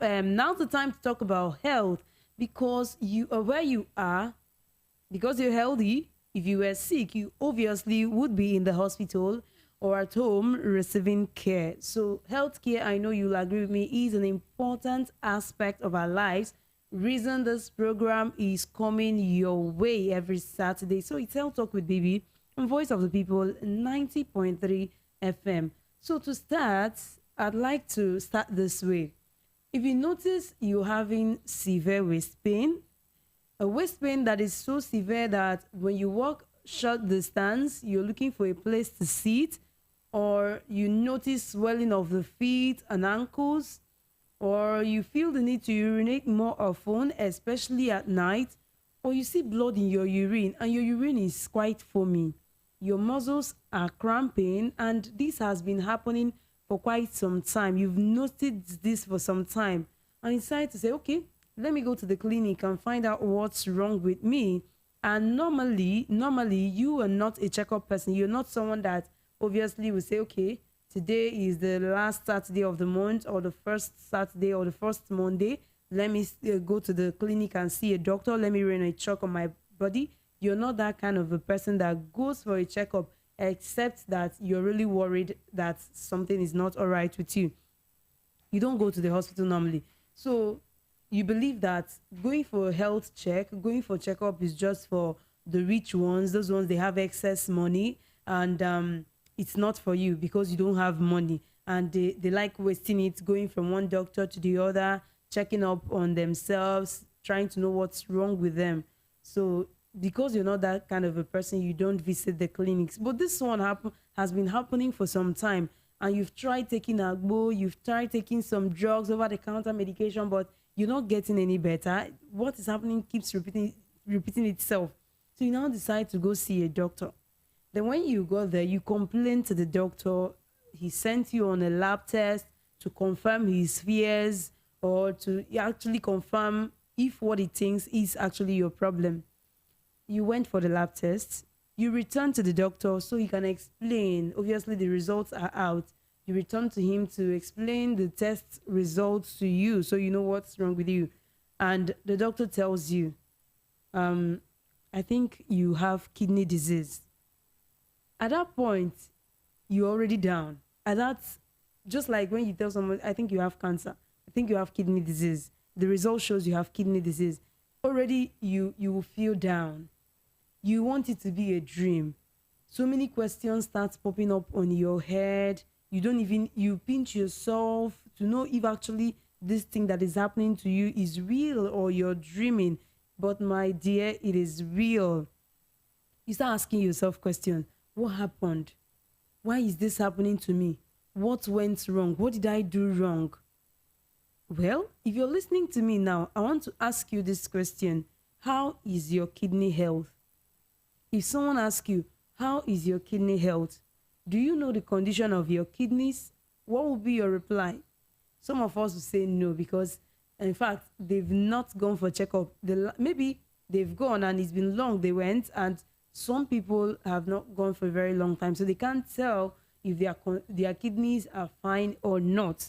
Now's the time to talk about health because you are where you are because you're healthy. If you were sick, you obviously would be in the hospital or at home receiving care. So, healthcare, I know you'll agree with me, is an important aspect of our lives. Reason this program is coming your way every Saturday. So, it's Health Talk with Baby on Voice of the People 90.3 FM. So, to start, I'd like to start this way. If you notice you're having severe waist pain, a waist pain that is so severe that when you walk short distance, you're looking for a place to sit, or you notice swelling of the feet and ankles, or you feel the need to urinate more often, especially at night, or you see blood in your urine and your urine is quite foamy. Your muscles are cramping, and this has been happening for quite some time. You've noticed this for some time, and you decide to say, okay, let me go to the clinic and find out what's wrong with me. And normally, you are not a checkup person. You're not someone that obviously will say, okay, today is the last Saturday of the month, or the first Saturday, or the first Monday. Let me go to the clinic and see a doctor. Let me run a check on my body. You're not that kind of a person that goes for a checkup, except that you're really worried that something is not all right with you. You don't go to the hospital normally. So you believe that going for a health check, going for checkup is just for the rich ones, those ones they have excess money, and it's not for you because you don't have money, and they like wasting it going from one doctor to the other, checking up on themselves, trying to know what's wrong with them. So because you're not that kind of a person, you don't visit the clinics. But this one has been happening for some time, and you've tried taking agbo, you've tried taking some drugs, over the counter medication, but you're not getting any better. What is happening keeps repeating itself. So you now decide to go see a doctor. Then when you go there, you complain to the doctor. He sent you on a lab test to confirm his fears, or to actually confirm if what he thinks is actually your problem. You went for the lab test. You return to the doctor so he can explain. Obviously, the results are out. You return to him to explain the test results to you so you know what's wrong with you. And the doctor tells you, I think you have kidney disease. At that point, you're already down. And that's just like when you tell someone, I think you have cancer. I think you have kidney disease. The result shows you have kidney disease. Already, you will feel down. You want it to be a dream. So many questions start popping up on your head. You pinch yourself to know if actually this thing that is happening to you is real or you're dreaming. But my dear, it is real. You start asking yourself questions. What happened? Why is this happening to me? What went wrong? What did I do wrong? Well, if you're listening to me now, I want to ask you this question. How is your kidney health? If someone asks you, how is your kidney health? Do you know the condition of your kidneys? What will be your reply? Some of us will say no, because in fact, they've not gone for checkup. Maybe they've gone and it's been long they went, and some people have not gone for a very long time. So they can't tell if their kidneys are fine or not.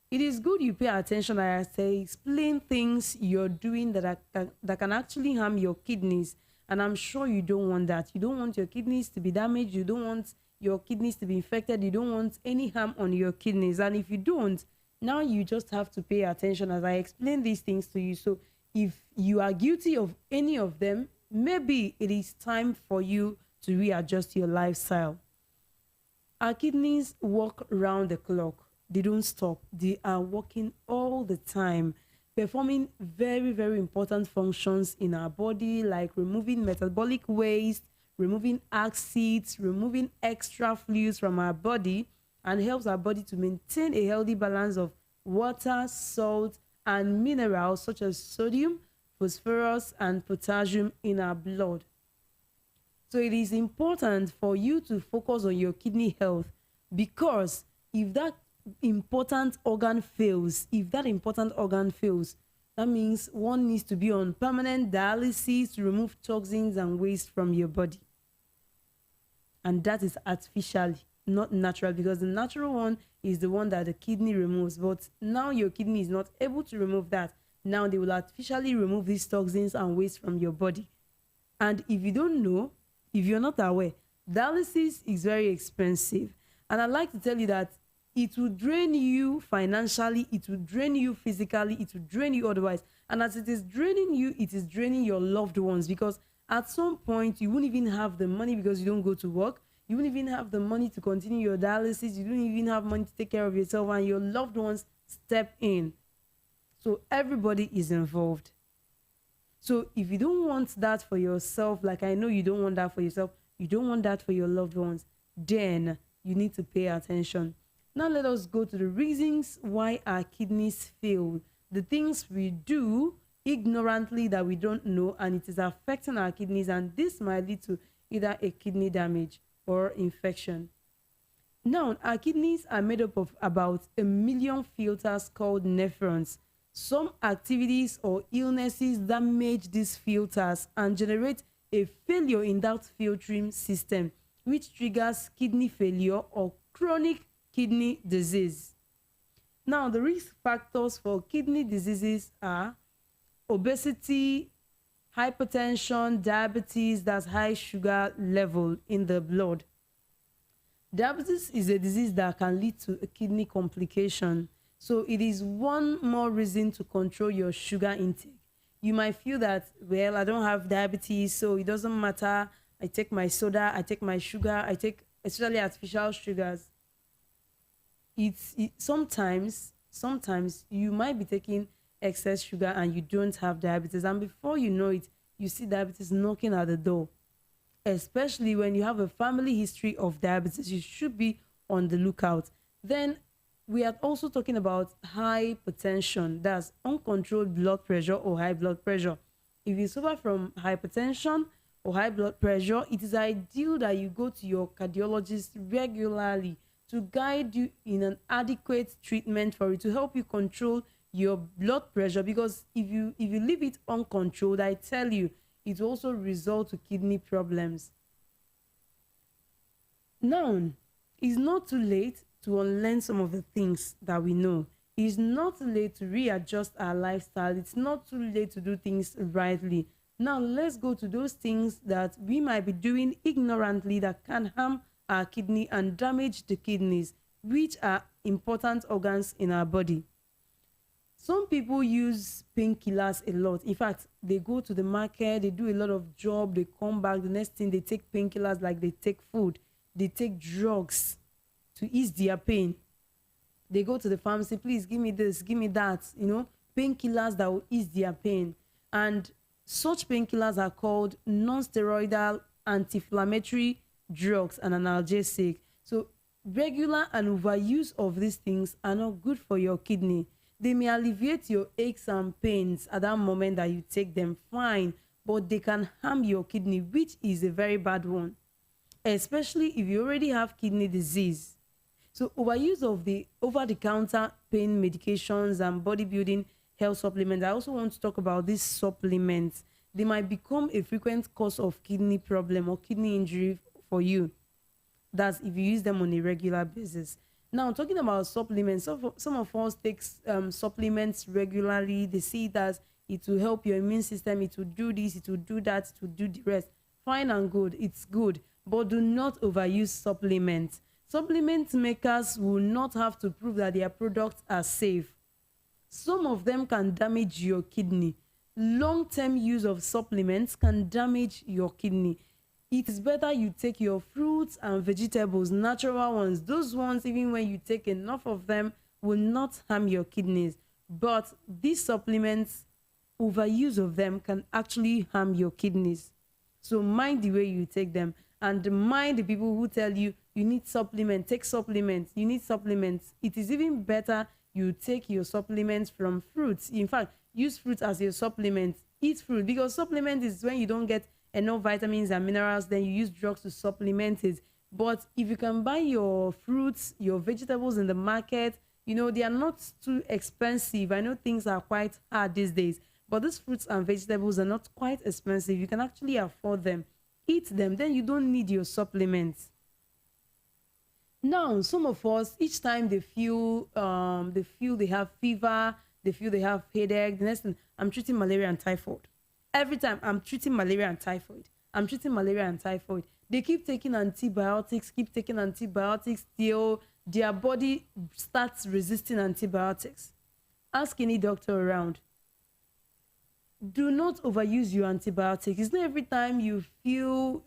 It is good you pay attention. I say, explain things you're doing that can actually harm your kidneys. And I'm sure you don't want that. You don't want your kidneys to be damaged. You don't want your kidneys to be infected. You don't want any harm on your kidneys. And if you don't, now you just have to pay attention as I explain these things to you. So if you are guilty of any of them, maybe it is time for you to readjust your lifestyle. Our kidneys work round the clock. They don't stop. They are working all the time, performing very, very important functions in our body, like removing metabolic waste, removing acids, removing extra fluids from our body, and helps our body to maintain a healthy balance of water, salt, and minerals such as sodium, phosphorus, and potassium in our blood. So it is important for you to focus on your kidney health, because if that important organ fails, that means one needs to be on permanent dialysis to remove toxins and waste from your body. And that is artificially. not natural, because the natural one is the one that the kidney removes. But now your kidney is not able to remove that. Now they will artificially remove these toxins and waste from your body. And if you don't know, if you're not aware, dialysis is very expensive. And I'd like to tell you that it will drain you financially, it will drain you physically, it will drain you otherwise. And as it is draining you, it is draining your loved ones, because at some point you won't even have the money because you don't go to work. You won't even have the money to continue your dialysis. You don't even have money to take care of yourself, and your loved ones step in. So everybody is involved. So if you don't want that for yourself, like I know you don't want that for yourself, you don't want that for your loved ones, then you need to pay attention. Now let us go to the reasons why our kidneys fail. The things we do ignorantly that we don't know, and it is affecting our kidneys, and this might lead to either a kidney damage or infection. Now, our kidneys are made up of about 1 million filters called nephrons. Some activities or illnesses damage these filters and generate a failure in that filtering system, which triggers kidney failure or chronic kidney disease. Now, the risk factors for kidney diseases are obesity, hypertension, diabetes, that's high sugar level in the blood. Diabetes is a disease that can lead to a kidney complication. So it is one more reason to control your sugar intake. You might feel that, well, I don't have diabetes, so it doesn't matter. I take my soda, I take my sugar, I take especially artificial sugars. Sometimes you might be taking excess sugar and you don't have diabetes, and before you know it, you see diabetes knocking at the door. Especially when you have a family history of diabetes, you should be on the lookout. Then we are also talking about hypertension, that's uncontrolled blood pressure or high blood pressure. If you suffer from hypertension or high blood pressure, it is ideal that you go to your cardiologist regularly to guide you in an adequate treatment for it, to help you control your blood pressure, because if you leave it uncontrolled, I tell you, it will also result to kidney problems. Now, it's not too late to unlearn some of the things that we know. It's not too late to readjust our lifestyle. It's not too late to do things rightly. Now, let's go to those things that we might be doing ignorantly that can harm our kidney and damage the kidneys, which are important organs in our body. Some people use painkillers a lot. In fact, they go to the market, they do a lot of job, they come back, the next thing they take painkillers like they take food. They take drugs to ease their pain. They go to the pharmacy, please give me this, give me that, painkillers that will ease their pain. And such painkillers are called non-steroidal anti-inflammatory drugs and analgesic. So regular and overuse of these things are not good for your kidney. They may alleviate your aches and pains at that moment that you take them, fine, but they can harm your kidney, which is a very bad one, especially if you already have kidney disease. So overuse of the over-the-counter pain medications and bodybuilding health supplements. I also want to talk about these supplements. They might become a frequent cause of kidney problem or kidney injury for you. That's if you use them on a regular basis. Now, talking about supplements, some of us take supplements regularly. They see it as it will help your immune system, it will do this, it will do that, it will do the rest. Fine and good, it's good, but do not overuse supplements. Supplement makers will not have to prove that their products are safe. Some of them can damage your kidney. Long-term use of supplements can damage your kidney. It is better you take your fruits and vegetables, natural ones. Those ones, even when you take enough of them, will not harm your kidneys. But these supplements, overuse of them can actually harm your kidneys. So mind the way you take them, and mind the people who tell you you need supplements, take supplements, you need supplements. It is even better you take your supplements from fruits. In fact, use fruits as your supplement. Eat fruit, because supplement is when you don't get enough vitamins and minerals, then you use drugs to supplement it. But if you can buy your fruits, your vegetables in the market, they are not too expensive. I know things are quite hard these days, but these fruits and vegetables are not quite expensive. You can actually afford them. Eat them, then you don't need your supplements. Now, some of us, each time they feel they have fever, they feel they have headache. The next thing, I'm treating malaria and typhoid. Every time I'm treating malaria and typhoid. I'm treating malaria and typhoid. They keep taking antibiotics till their body starts resisting antibiotics. Ask any doctor around. Do not overuse your antibiotics. It's not every time you feel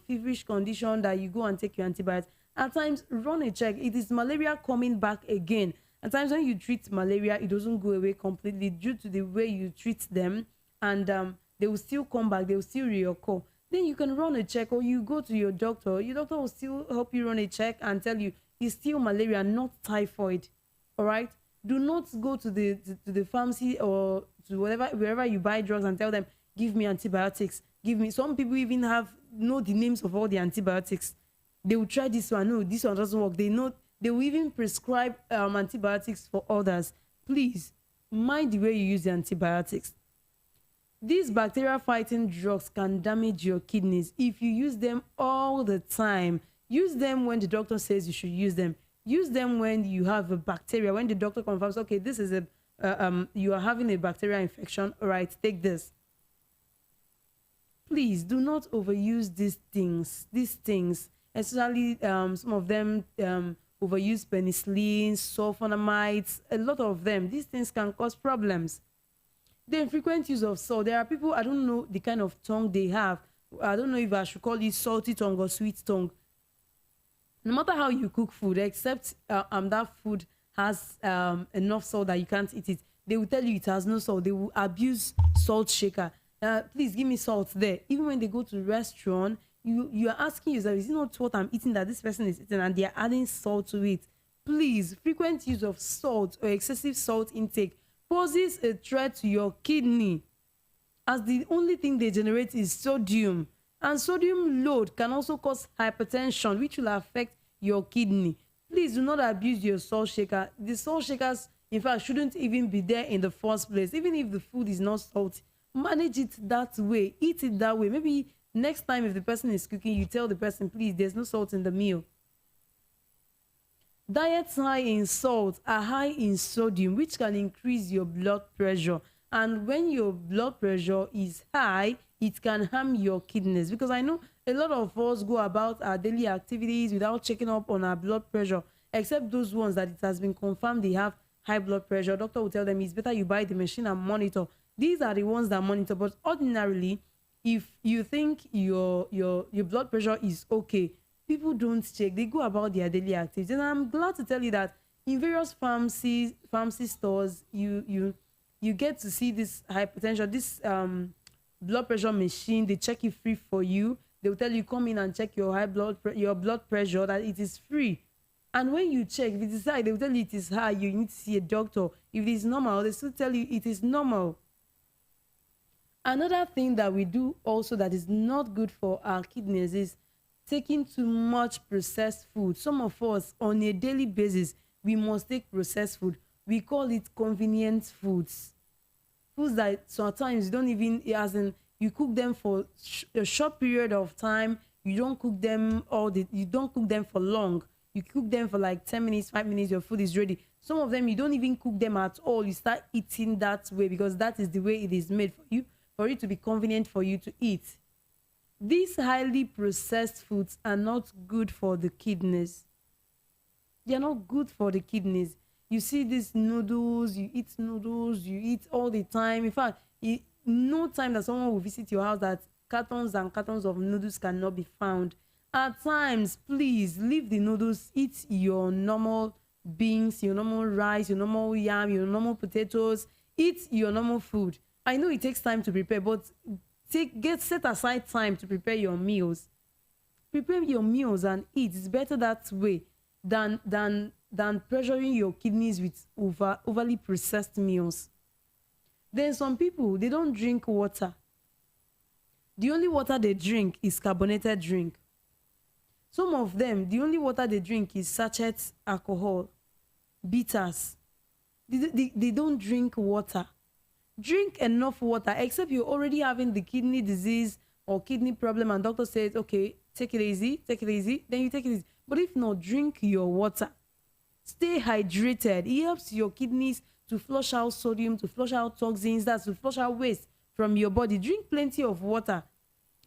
feverish condition that you go and take your antibiotics. At times, run a check. It is malaria coming back again. At times, when you treat malaria, it doesn't go away completely due to the way you treat them, and they will still come back. They will still reoccur. Then you can run a check, or you go to your doctor. Your doctor will still help you run a check and tell you it's still malaria, not typhoid. All right. Do not go to the pharmacy or to wherever you buy drugs and tell them, give me antibiotics, give me. Some people even know the names of all the antibiotics. They will try this one. No, this one doesn't work. They will even prescribe antibiotics for others. Please mind the way you use the antibiotics. These bacteria fighting drugs can damage your kidneys if you use them all the time. Use them when the doctor says you should use them. Use them when you have a bacteria, when the doctor confirms, okay, this is you are having a bacterial infection. All right, take this. Please do not overuse these things, especially some of them overuse penicillin, sulfonamides, a lot of them. These things can cause problems. The frequent use of salt. There are people, I don't know the kind of tongue they have. I don't know if I should call it salty tongue or sweet tongue. No matter how you cook food, except that food has enough salt that you can't eat it, they will tell you it has no salt. They will abuse salt shaker. Please give me salt there. Even when they go to restaurant, you are asking yourself, is it not what I'm eating that this person is eating, and they are adding salt to it? Please, frequent use of salt or excessive salt intake poses a threat to your kidney, as the only thing they generate is sodium. And sodium load can also cause hypertension, which will affect your kidney. Please do not abuse your salt shaker. The salt shakers, in fact, shouldn't even be there in the first place. Even if the food is not salty, manage it that way. Eat it that way. Maybe next time if the person is cooking, you tell the person, please, there's no salt in the meal. Diets high in salt are high in sodium, which can increase your blood pressure. And when your blood pressure is high, it can harm your kidneys, because I know a lot of us go about our daily activities without checking up on our blood pressure, except those ones that it has been confirmed they have high blood pressure. Doctor will tell them it's better you buy the machine and monitor. These are the ones that monitor. But ordinarily, if you think your blood pressure is okay, people don't check. They go about their daily activities. And I'm glad to tell you that in various pharmacy stores, you get to see this hypertension, this blood pressure machine. They check it free for you. They will tell you, come in and check your your blood pressure, that it is free. And when you check, if it is high, they will tell you it is high, you need to see a doctor. If it is normal, they still tell you it is normal. Another thing that we do also that is not good for our kidneys is taking too much processed food. Some of us, on a daily basis, we must take processed food. We call it convenient foods. Foods that sometimes you don't even, as in, you cook them for a short period of time. You don't cook them you don't cook them for long. You cook them for like 10 minutes, 5 minutes, your food is ready. Some of them, you don't even cook them at all. You start eating that way because that is the way it is made for it to be convenient for you to eat. These highly processed foods are not good for the kidneys. They are not good for the kidneys. You see these noodles, you eat all the time. In fact, no time that someone will visit your house that cartons and cartons of noodles cannot be found. At times, please leave the noodles, eat your normal beans, your normal rice, your normal yam, your normal potatoes, eat your normal food. I know it takes time to prepare, but set aside time to prepare your meals. Prepare your meals and eat. It's better that way than pressuring your kidneys with overly processed meals. Then some people, they don't drink water. The only water they drink is carbonated drink. Some of them, the only water they drink is sachet alcohol, bitters. They don't drink water. Drink enough water, except you're already having the kidney disease or kidney problem and doctor says, okay, take it easy, then you take it easy. But if not, drink your water. Stay hydrated. It helps your kidneys to flush out sodium, to flush out toxins, that's to flush out waste from your body. Drink plenty of water.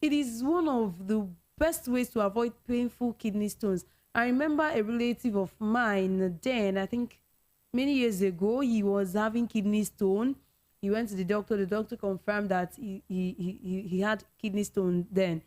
It is one of the best ways to avoid painful kidney stones. I remember a relative of mine then, I think many years ago, he was having kidney stone. He went to the doctor. The doctor confirmed that he had kidney stone then.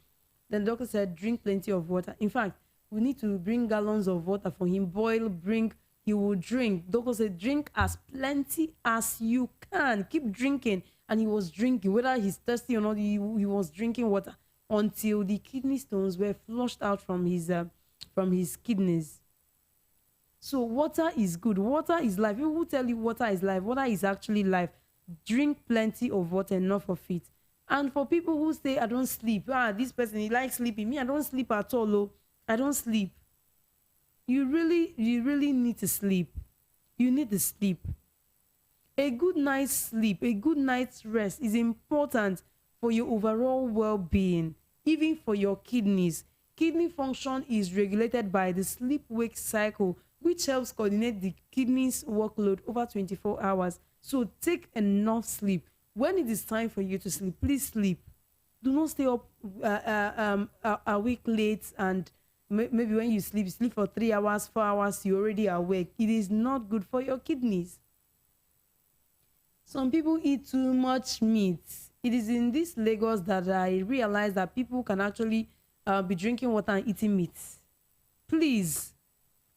Then the doctor said, drink plenty of water. In fact, we need to bring gallons of water for him. Boil, bring, he will drink. Doctor said, drink as plenty as you can. Keep drinking. And he was drinking. Whether he's thirsty or not, he was drinking water until the kidney stones were flushed out from his kidneys. So water is good. Water is life. People who tell you water is life, water is actually life. Drink plenty of water, enough of it. And for people who say, I don't sleep, this person, he likes sleeping. Me, I don't sleep at all. Oh. I don't sleep. You really need to sleep. You need to sleep. A good night's sleep, a good night's rest is important for your overall well-being, even for your kidneys. Kidney function is regulated by the sleep-wake cycle, which helps coordinate the kidney's workload over 24 hours. So take enough sleep. When it is time for you to sleep, please sleep. Do not stay up awake late, and maybe when you sleep for 3 hours, 4 hours, you're already awake. It is not good for your kidneys. Some people eat too much meat. It is in this Lagos that I realized that people can actually be drinking water and eating meat. Please,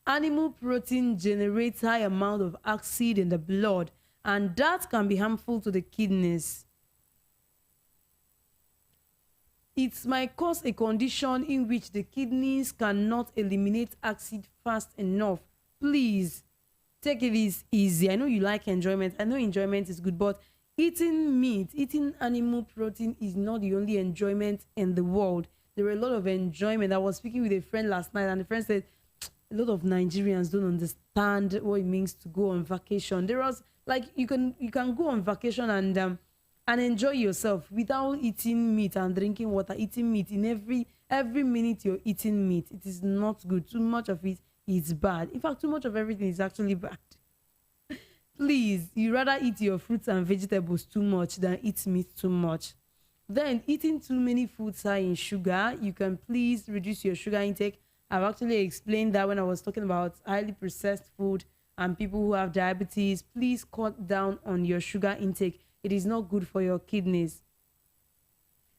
animal protein generates high amount of acid in the blood, and that can be harmful to the kidneys. It might cause a condition in which the kidneys cannot eliminate acid fast enough. Please, take it easy. I know you like enjoyment. I know enjoyment is good, but eating meat, eating animal protein is not the only enjoyment in the world. There were a lot of enjoyment. I was speaking with a friend last night, and the friend said, a lot of Nigerians don't understand what it means to go on vacation. There was, like, you can go on vacation and enjoy yourself without eating meat and drinking water. Eating meat in every minute you're eating meat. It is not good. Too much of it is bad. In fact, too much of everything is actually bad. Please, you rather eat your fruits and vegetables too much than eat meat too much. Then, eating too many foods high in sugar, you can please reduce your sugar intake. I've actually explained that when I was talking about highly processed food and people who have diabetes. Please cut down on your sugar intake. It is not good for your kidneys.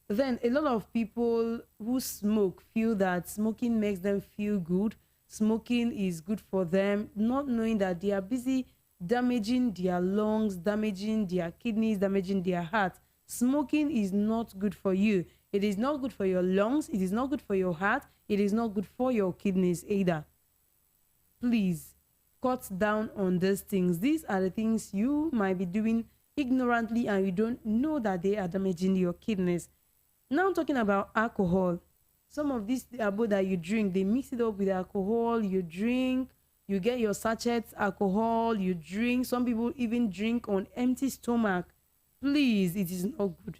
Then, a lot of people who smoke feel that smoking makes them feel good. Smoking is good for them, not knowing that they are busy damaging their lungs, damaging their kidneys, damaging their heart. Smoking is not good for you. It is not good for your lungs. It is not good for your heart. It is not good for your kidneys either. Please cut down on these things. These are the things you might be doing ignorantly and you don't know that they are damaging your kidneys. Now I'm talking about alcohol. Some of these abo that you drink, they mix it up with alcohol. You drink, you get your sachets alcohol, you drink. Some people even drink on empty stomach. Please, it is not good.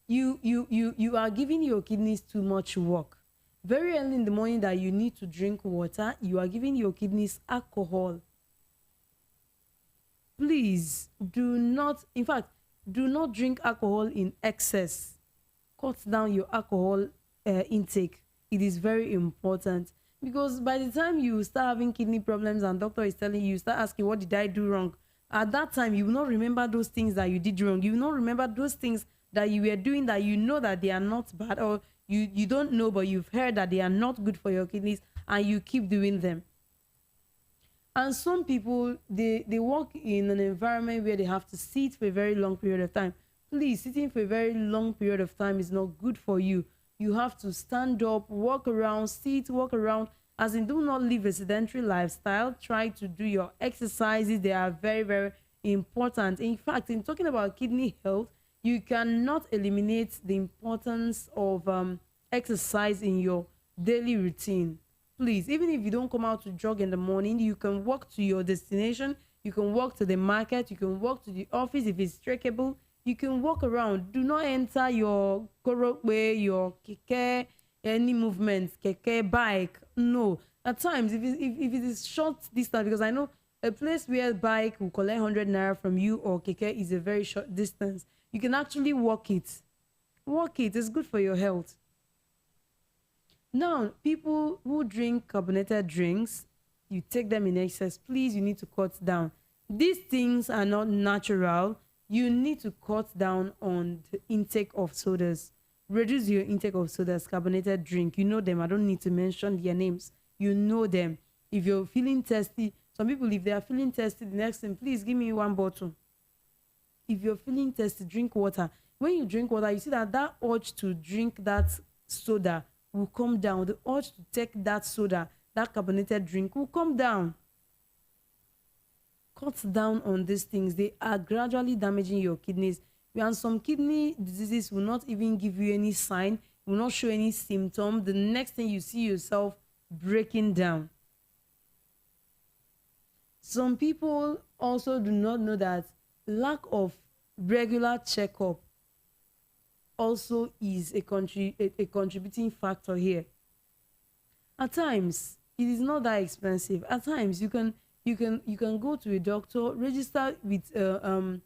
You are giving your kidneys too much work. Very early in the morning that you need to drink water, you are giving your kidneys alcohol. Please do not drink alcohol in excess. Cut down your alcohol intake. It is very important, because by the time you start having kidney problems and doctor is telling you, start asking, what did I do wrong? At that time, you will not remember those things that you did wrong. You will not remember those things that you were doing that you know that they are not bad, or you don't know, but you've heard that they are not good for your kidneys and you keep doing them. And some people, they work in an environment where they have to sit for a very long period of time. Please, sitting for a very long period of time is not good for you. You have to stand up, walk around, sit, walk around. As in, do not live a sedentary lifestyle. Try to do your exercises. They are very, very important. In fact, in talking about kidney health, you cannot eliminate the importance of exercise in your daily routine. Please, even if you don't come out to jog in the morning, you can walk to your destination. You can walk to the market. You can walk to the office if it's trackable. You can walk around. Do not enter your korokwe, your keke, any movement, keke, bike, know. At times, if it is short distance, because I know a place where bike will collect 100 naira from you or keke is a very short distance, you can actually walk it. Walk it. It's good for your health. Now, people who drink carbonated drinks, you take them in excess, please, you need to cut down. These things are not natural. You need to cut down on the intake of sodas. Reduce your intake of sodas, carbonated drink. You know them. I don't need to mention their names. You know them. If you're feeling thirsty, some people, if they are feeling thirsty, the next thing, please give me one bottle. If you're feeling thirsty, drink water. When you drink water, you see that that urge to drink that soda will come down. The urge to take that soda, that carbonated drink will come down. Cut down on these things. They are gradually damaging your kidneys. And some kidney diseases will not even give you any sign, will not show any symptom. The next thing you see yourself breaking down. Some people also do not know that lack of regular checkup also is a contributing factor here. At times, it is not that expensive. At times, you can go to a doctor, register with a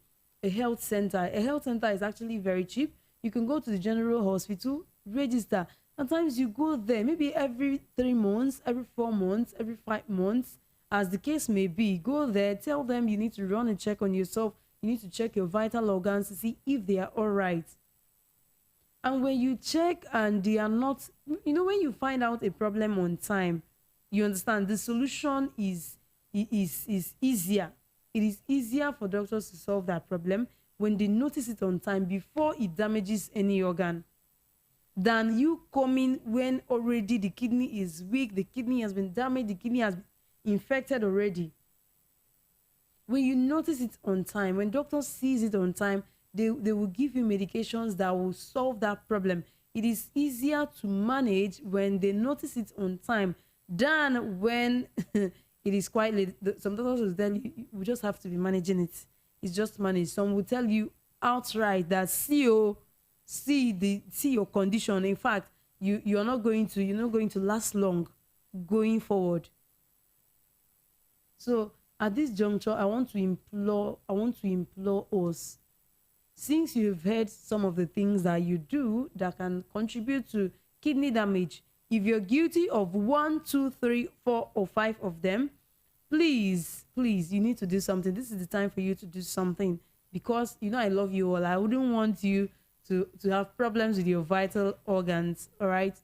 health center. A health center is actually very cheap. You can go to the general hospital, register. Sometimes you go there maybe every 3 months, every 4 months, every 5 months, as the case may be. Go there, tell them you need to run a check on yourself. You need to check your vital organs to see if they are all right. And when you check and they are not, when you find out a problem on time, you understand the solution is easier. It is easier for doctors to solve that problem when they notice it on time before it damages any organ, than you coming when already the kidney is weak, the kidney has been damaged, the kidney has been infected already. When you notice it on time, when doctors sees it on time, they will give you medications that will solve that problem. It is easier to manage when they notice it on time than when it is quite late. Some doctors will tell you, we just have to be managing it. It's just managed. Some will tell you outright that see your condition. In fact, you're not going to last long going forward. So at this juncture, I want to implore us, since you've heard some of the things that you do that can contribute to kidney damage, if you're guilty of 1, 2, 3, 4, or 5 of them, please, you need to do something. This is the time for you to do something, because I love you all. I wouldn't want you to have problems with your vital organs. All right.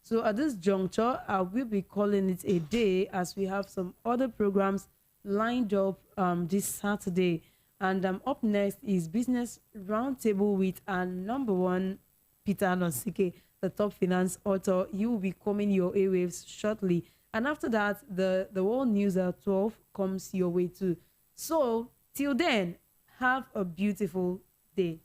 So at this juncture, I will be calling it a day, as we have some other programs lined up this Saturday. And up next is Business Roundtable with our number one, Peter Nosike, the top finance author. He will be coming your airwaves shortly. And after that, the world news at 12 comes your way too. So till then, have a beautiful day.